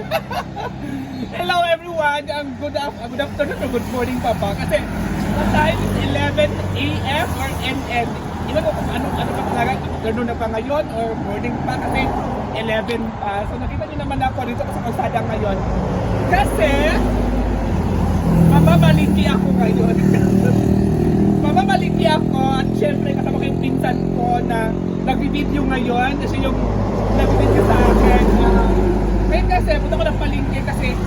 Hello everyone! Good afternoon or good morning pa ba? Kasi the time is 11 a.m. or NN. Iwan ko kung ano pa talaga, afternoon na pa ngayon or morning pa kasi 11 pa. So nakita niyo naman ako dito sa kalsada ngayon. Kasi mababaliki ako ngayon. Mababaliki ako at syempre kasama ko yung pinsan ko na nag-video ngayon. Kasi yung nag-video sa akin. Ngayon kasi, punta ko ng palengke kasi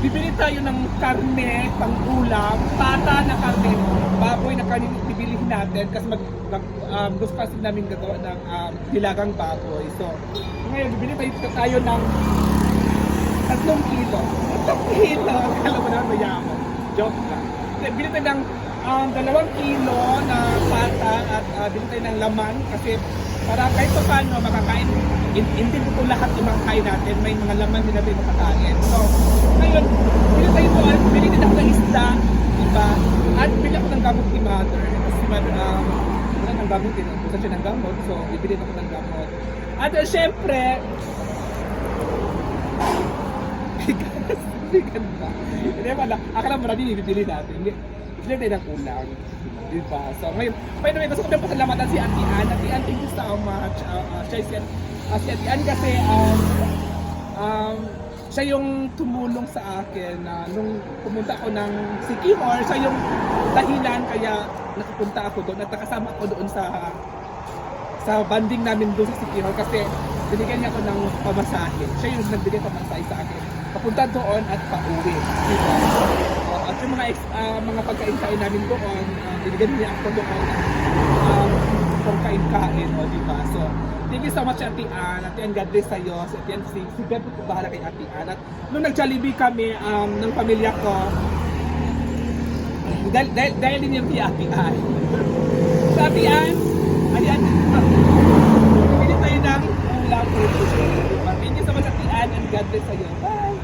bibili tayo ng karne, pang-ulam, pata na karne, baboy na karne bibilihin natin kasi gusto kasi namin gagawa ng dilagang baboy. So, ngayon bibili tayo ng 3 kilo. 3 kilo! Alam mo naman mayaman. Joke lang. Bili tayo ng 2 kilo na pata at bili tayo ng laman kasi para kahit pa paano makakain. Hindi po lahat yung makakain natin. May mga laman din natin makakain. So, ngayon, bili din ako ng isda, diba? At bili ako ng gamot ni Mother. Kasi si Mother, wala ng gamot din. Gusto siya ng gamot. So, bibili ako ng gamot. At syempre, bigan ba? Hindi ba? Akala mo natin ibibili natin. Bili tayo ng ulam. Diba? So, ngayon, by the way, gusto ko din pasalamatan si Auntie Ann. Auntie Ann, thank you so much. Si Auntie Ann kasi, siya yung tumulong sa akin na nung pumunta ako ng Siquijor, siya yung dahilan kaya nakapunta ako doon at nakasama ako doon sa banding namin doon sa Siquijor kasi binigyan niya ako ng pamasahe. Siya yung nagbigay pamasahe sa akin. Papunta doon at pauwi. Diba? At yung mga pagkain-kain namin doon, binigyan niya ako doon kung kain-kain, diba? So, thank you so much, Auntie Ann. Auntie Ann, God bless sa'yo. So, Auntie Ann, si God po bahala kay Auntie Ann. At nung nag-Jollibee kami ng pamilya ko, dahil din yung kay Auntie Ann. So, Auntie Ann, ayan, bili tayo ng ulam po. Thank you so much, Auntie Ann, and God bless sa'yo. Bye!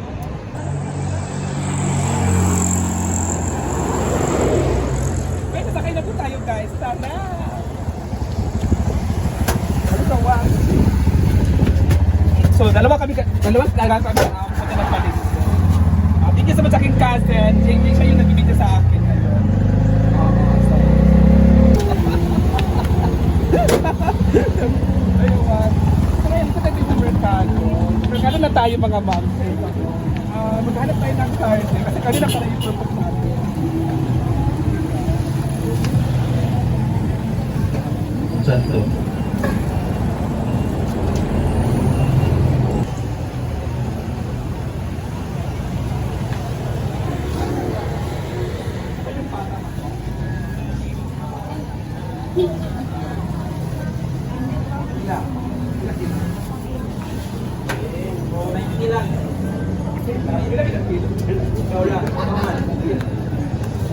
Wait, nasakay na po tayo, guys. Sana! So, dalawang talaga kami punta ng palengke. Thank you so much sa aking cousin. Siya yung nagbibigay sa akin ngayon. Ayun. So, ngayon, ito tayo sa Mercado. Mercado na tayo mga ma'am. Maghanap tayo ng karne kasi kanina pala yung purpose natin. Santo.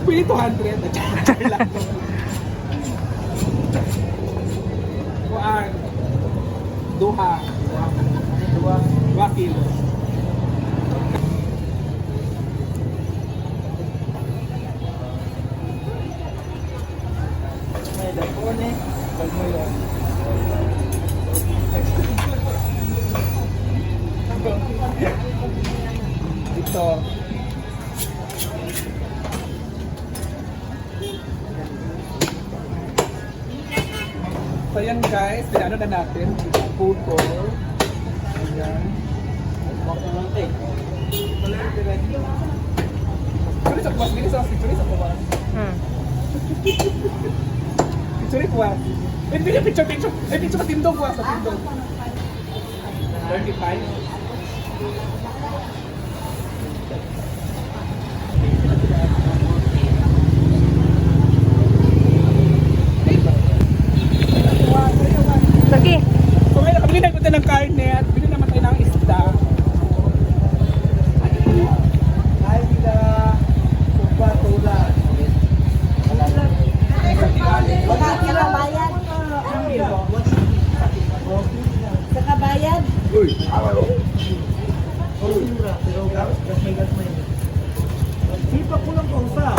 Pili 200 at saka lang. Kuan. 2 kilo. May dapone. Kalmo yun. Ito. So yan guys, pinano na natin. Puto. Ayan. Churi sa kuwas, gini sa churi sa kuwas. Churi kuwas. Picture sa tindog kuwas, sa tindog. 35. Lagi. So ngayon, nakabili na ito ng karne at bili naman tayo ng isda. Sa kabayan. Uy, awalo. Sipa ko lang pausa.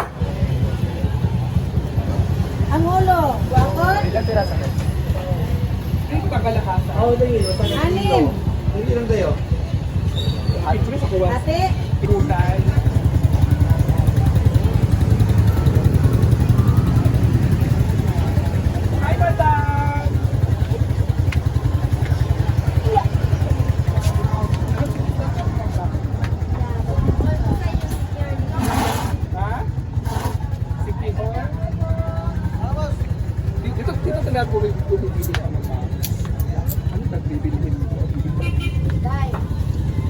Ang ulo. Wakon. Ilan piraso? Hindi ko kagalahasa. Oo, dahil. Anim. Hindi lang kayo. Picture sa kuwas. Ate, Kulay. Hi, madam! Ha? Sige po. Dito talaga bumibili ka ng mga. Ano nagbibili din dito? Day.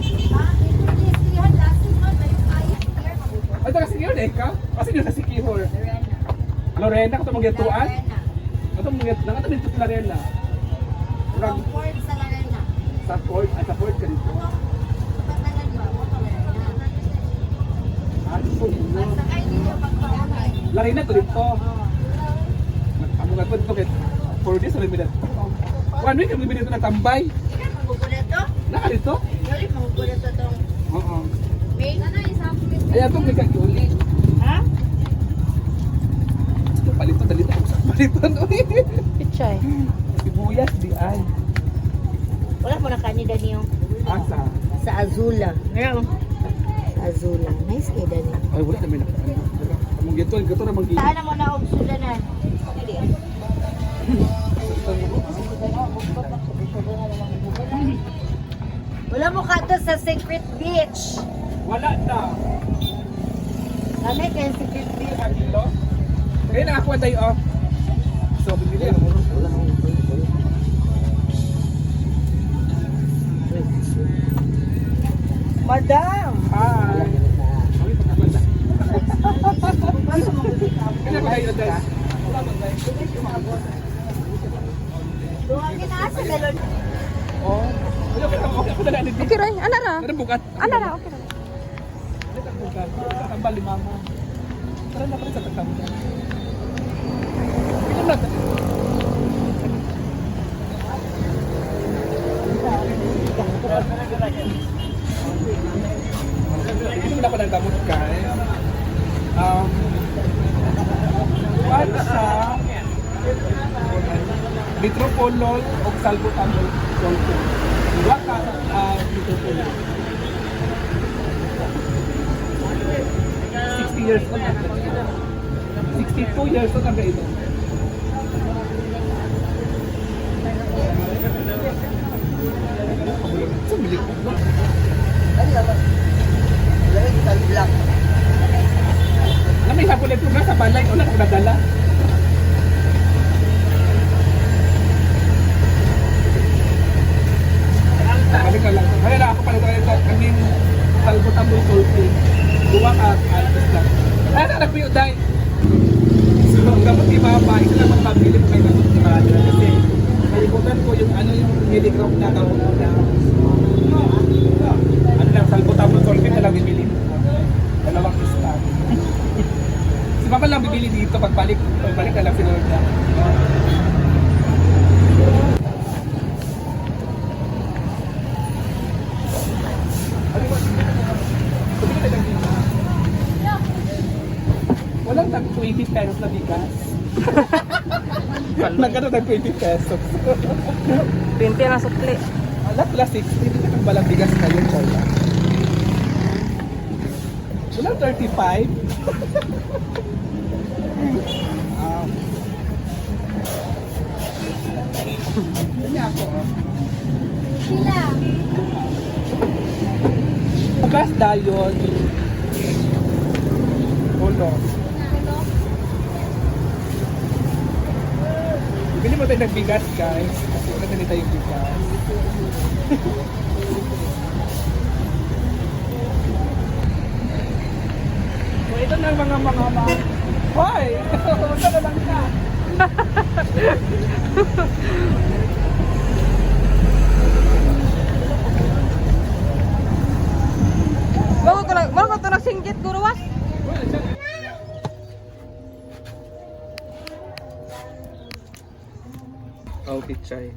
Ito yan, last month, ay kaya. Ay, taga Sikihor eh ka? Kasi nyo sa Sikihor. Lorena, ito mong gatuan? Ito mong gatuan? Ito dito sa Lorena. From Comfort sa Larena. sa port, ay sa port ka dito. Patalan ba? Moto Larena. Ano po yun? At saka hindi nyo pagpapamay. Lorena to dito. Nagpamungan ko dito kaya 4 days na lumidad. 1 week kami dito na tambay. Magugulat to? Naka dito? Yuri, magugulat to itong Oo. main. Ano yung sabi? Kaya itong may kagyuli. Ha? Ito palitan, dalito. Palitan. Pichay. Sibuyas di ay. Wala mo na kanida niyo. Asa? Sa Azula. Meron. Sa Azula. Nice kay Dani. Ay, wala namin na. Among gato na mag-gili. Saan mo na og sulanan? Wala mo kato sa Secret Beach. Wala na. Kami kay Secret Beach. Kilo. Kaya nakakuha tayo off. So, bibili ako. Madam! Hi. Kaya ba kayo na Duha ginasa galon. Oh. Okay, ako na lang. Okay, Roy. Ano na? Ano bukat? Ano na? Okay. Ano bukat? Tatambal lima mo. Tara na pa rin sa tatambal. Ilan na? Ilan na pa ng damot guys. Para sa Metropolol o Salbutamol Solto. Dua ka Metropolol. 60 years old na. 62 years old na ito. Sumili ko. Na may hapon ito na sa balay o nakadala. Balik na lang. Kaya na ako pala ito. Kaming salbutamol sulfate. Duwa ka altos lang. Ay, nagpiyo dahil. So, dapat ibaba. Isa lang magpabili ko kayo dapat ibaba. Kasi nalimutan ko yung ano yung milligram na tawag ko na. Ano lang, salbutamol sulfate na lang bibili. Dalawang isa. Si Papa lang bibili dito pagbalik na lang si Lord na. Walang tag 20 pesos na bigas. Nagkano tag 20 pesos. 20 na sukli. Alat plus 60, hindi ka nang balang bigas kayo, Chola. Walang 35. Kanya ako. Sila. Bukas dayon. Ulo. Bili mo tayo ng bigas, guys. Kasi wala na tayo bigas. So, ito na ang mga Hoy! Punta na lang ka. Bago ko ito nagsinggit ko, Ruwas. Oh, pichay.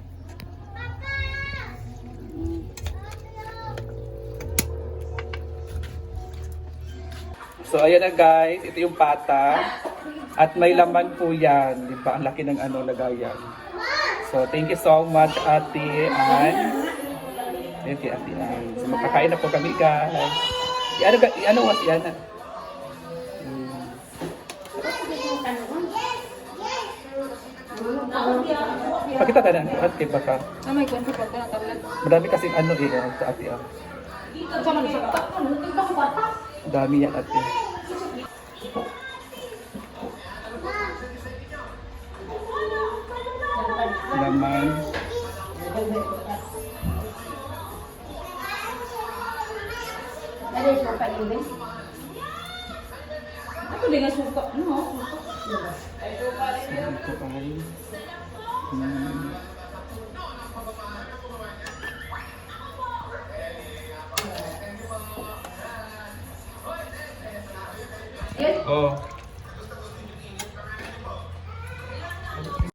So, ayan na guys. Ito yung pata. At may laman po yan. Di ba? Ang laki ng ano, lagayan. So, thank you so much, Ate Ann. Ayan kay Ate Ann. So, makakain na po kami guys. Ano was yan? Pakita ka na, ate baka. Ah, may konti pa ito na tablet. Madami kasing ano sa ate ah. Dami yan ate. Laman. Ako din nga suka. Ano? Ito ay. Oh.